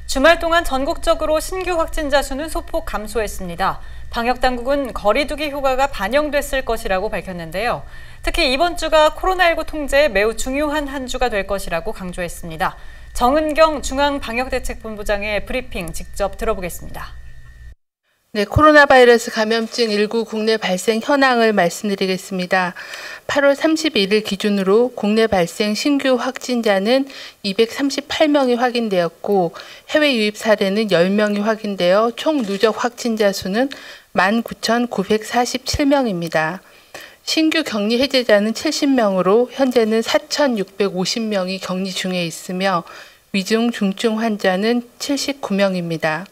주말 동안 전국적으로 신규 확진자 수는 소폭 감소했습니다. 방역당국은 거리두기 효과가 반영됐을 것이라고 밝혔는데요. 특히 이번 주가 코로나19 통제에 매우 중요한 한 주가 될 것이라고 강조했습니다. 정은경 중앙방역대책본부장의 브리핑 직접 들어보겠습니다. 네, 코로나 바이러스 감염증 19 국내 발생 현황을 말씀드리겠습니다. 8월 31일 기준으로 국내 발생 신규 확진자는 238명이 확인되었고 해외 유입 사례는 10명이 확인되어 총 누적 확진자 수는 19,947명입니다. 신규 격리 해제자는 70명으로 현재는 4,650명이 격리 중에 있으며 위중, 중증 환자는 79명입니다.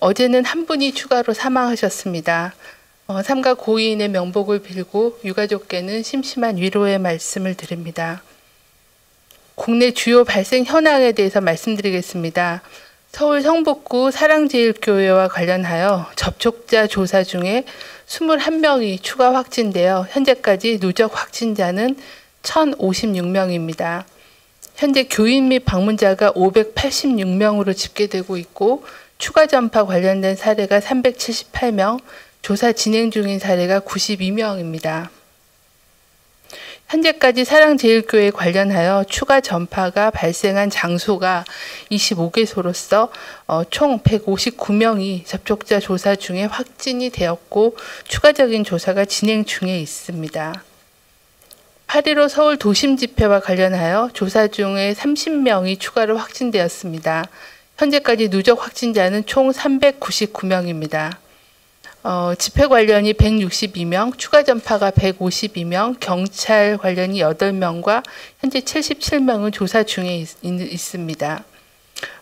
어제는 한 분이 추가로 사망하셨습니다. 삼가 고인의 명복을 빌고 유가족께는 심심한 위로의 말씀을 드립니다. 국내 주요 발생 현황에 대해서 말씀드리겠습니다. 서울 성북구 사랑제일교회와 관련하여 접촉자 조사 중에 21명이 추가 확진되어 현재까지 누적 확진자는 1,056명입니다. 현재 교인 및 방문자가 586명으로 집계되고 있고 추가 전파 관련된 사례가 378명, 조사 진행 중인 사례가 92명입니다. 현재까지 사랑제일교회 관련하여 추가 전파가 발생한 장소가 25개소로서 총 159명이 접촉자 조사 중에 확진이 되었고 추가적인 조사가 진행 중에 있습니다. 8.15 서울 도심 집회와 관련하여 조사 중에 30명이 추가로 확진되었습니다. 현재까지 누적 확진자는 총 399명입니다. 집회 관련이 162명, 추가 전파가 152명, 경찰 관련이 8명과 현재 77명은 조사 중에 있습니다.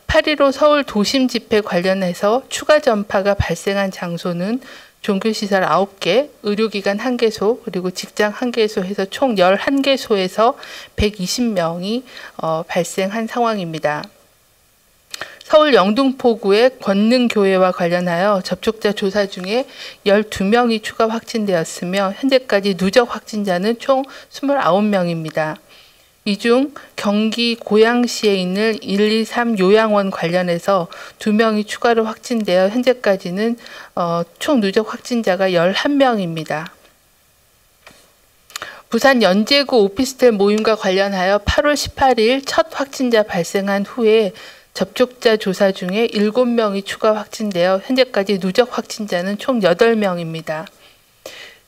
8.15 서울 도심 집회 관련해서 추가 전파가 발생한 장소는 종교시설 9개, 의료기관 1개소, 그리고 직장 1개소 해서 총 11개소에서 120명이 발생한 상황입니다. 서울 영등포구의 권능교회와 관련하여 접촉자 조사 중에 12명이 추가 확진되었으며 현재까지 누적 확진자는 총 29명입니다. 이 중 경기 고양시에 있는 123 요양원 관련해서 2명이 추가로 확진되어 현재까지는 총 누적 확진자가 11명입니다. 부산 연제구 오피스텔 모임과 관련하여 8월 18일 첫 확진자 발생한 후에 접촉자 조사 중에 7명이 추가 확진되어 현재까지 누적 확진자는 총 8명입니다.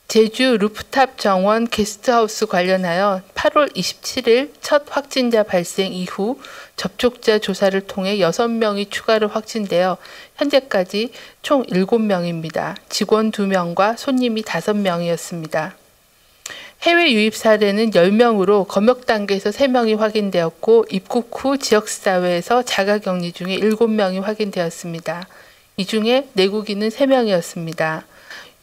제주 루프탑 정원 게스트하우스 관련하여 8월 27일 첫 확진자 발생 이후 접촉자 조사를 통해 6명이 추가로 확진되어 현재까지 총 7명입니다. 직원 2명과 손님이 5명이었습니다. 해외 유입 사례는 10명으로 검역 단계에서 3명이 확인되었고 입국 후 지역사회에서 자가격리 중에 7명이 확인되었습니다. 이 중에 내국인은 3명이었습니다.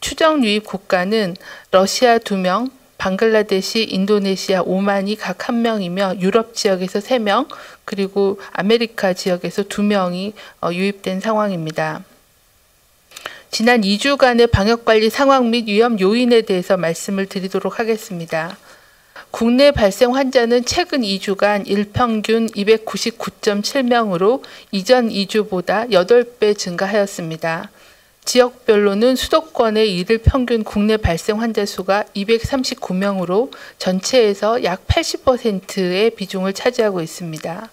추정 유입 국가는 러시아 2명, 방글라데시, 인도네시아, 오만이 각 1명이며 유럽 지역에서 3명, 그리고 아메리카 지역에서 2명이 유입된 상황입니다. 지난 2주간의 방역관리 상황 및 위험 요인에 대해서 말씀을 드리도록 하겠습니다. 국내 발생 환자는 최근 2주간 일평균 299.7명으로 이전 2주보다 8배 증가하였습니다. 지역별로는 수도권의 일일 평균 국내 발생 환자 수가 239명으로 전체에서 약 80%의 비중을 차지하고 있습니다.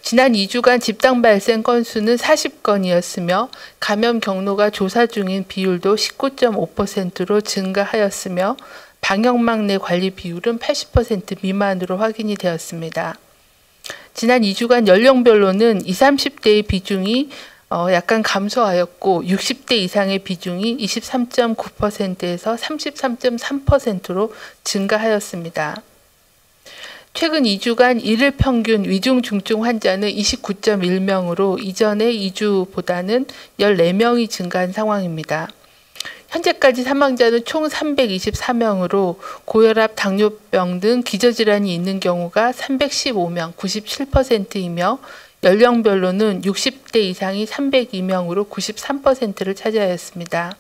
지난 2주간 집단 발생 건수는 40건이었으며 감염 경로가 조사 중인 비율도 19.5%로 증가하였으며 방역망 내 관리 비율은 80% 미만으로 확인이 되었습니다. 지난 2주간 연령별로는 20, 30대의 비중이 약간 감소하였고 60대 이상의 비중이 23.9%에서 33.3%로 증가하였습니다. 최근 2주간 일일 평균 위중 중증 환자는 29.1명으로 이전의 2주보다는 14명이 증가한 상황입니다. 현재까지 사망자는 총 324명으로 고혈압, 당뇨병 등 기저질환이 있는 경우가 315명, 97%이며 연령별로는 60대 이상이 302명으로 93%를 차지하였습니다.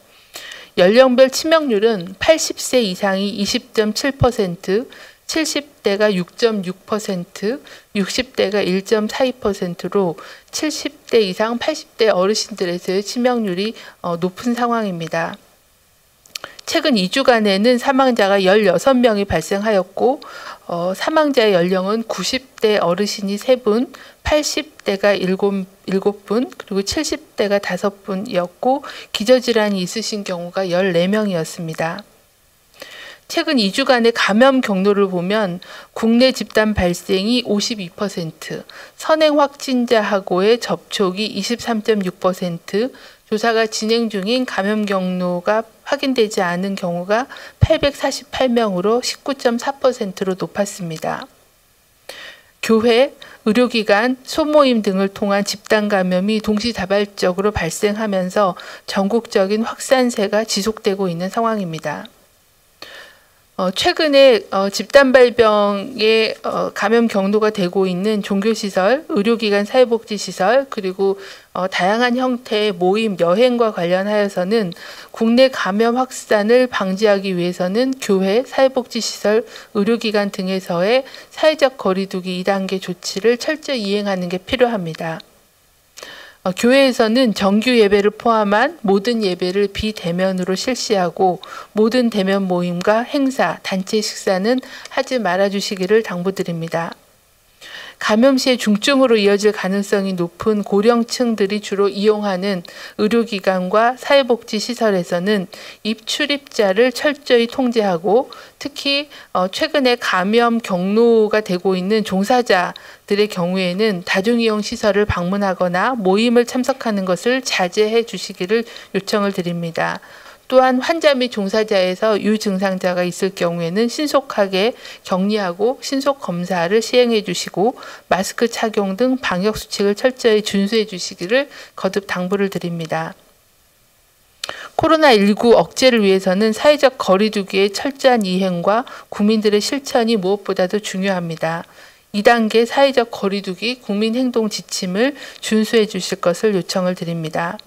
연령별 치명률은 80세 이상이 20.7%, 70대가 6.6%, 60대가 1.42%로 70대 이상 80대 어르신들에서의 치명률이 높은 상황입니다. 최근 2주간에는 사망자가 16명이 발생하였고 사망자의 연령은 90대 어르신이 3분, 80대가 7분, 그리고 70대가 5분이었고 기저질환이 있으신 경우가 14명이었습니다. 최근 2주간의 감염 경로를 보면 국내 집단 발생이 52%, 선행 확진자하고의 접촉이 23.6%, 조사가 진행 중인 감염 경로가 확인되지 않은 경우가 848명으로 19.4%로 높았습니다. 교회, 의료기관, 소모임 등을 통한 집단 감염이 동시다발적으로 발생하면서 전국적인 확산세가 지속되고 있는 상황입니다. 최근에 집단 발병의 감염 경로가 되고 있는 종교시설, 의료기관 사회복지시설, 그리고 다양한 형태의 모임, 여행과 관련하여서는 국내 감염 확산을 방지하기 위해서는 교회, 사회복지시설, 의료기관 등에서의 사회적 거리두기 2단계 조치를 철저히 이행하는 게 필요합니다. 교회에서는 정규 예배를 포함한 모든 예배를 비대면으로 실시하고 모든 대면 모임과 행사, 단체 식사는 하지 말아주시기를 당부드립니다. 감염 시에 중증으로 이어질 가능성이 높은 고령층들이 주로 이용하는 의료기관과 사회복지시설에서는 입출입자를 철저히 통제하고 특히 최근에 감염 경로가 되고 있는 종사자들의 경우에는 다중이용 시설을 방문하거나 모임을 참석하는 것을 자제해 주시기를 요청을 드립니다. 또한 환자 및 종사자에서 유증상자가 있을 경우에는 신속하게 격리하고 신속 검사를 시행해 주시고 마스크 착용 등 방역 수칙을 철저히 준수해 주시기를 거듭 당부를 드립니다. 코로나19 억제를 위해서는 사회적 거리두기의 철저한 이행과 국민들의 실천이 무엇보다도 중요합니다. 2단계 사회적 거리두기 국민행동 지침을 준수해 주실 것을 요청을 드립니다.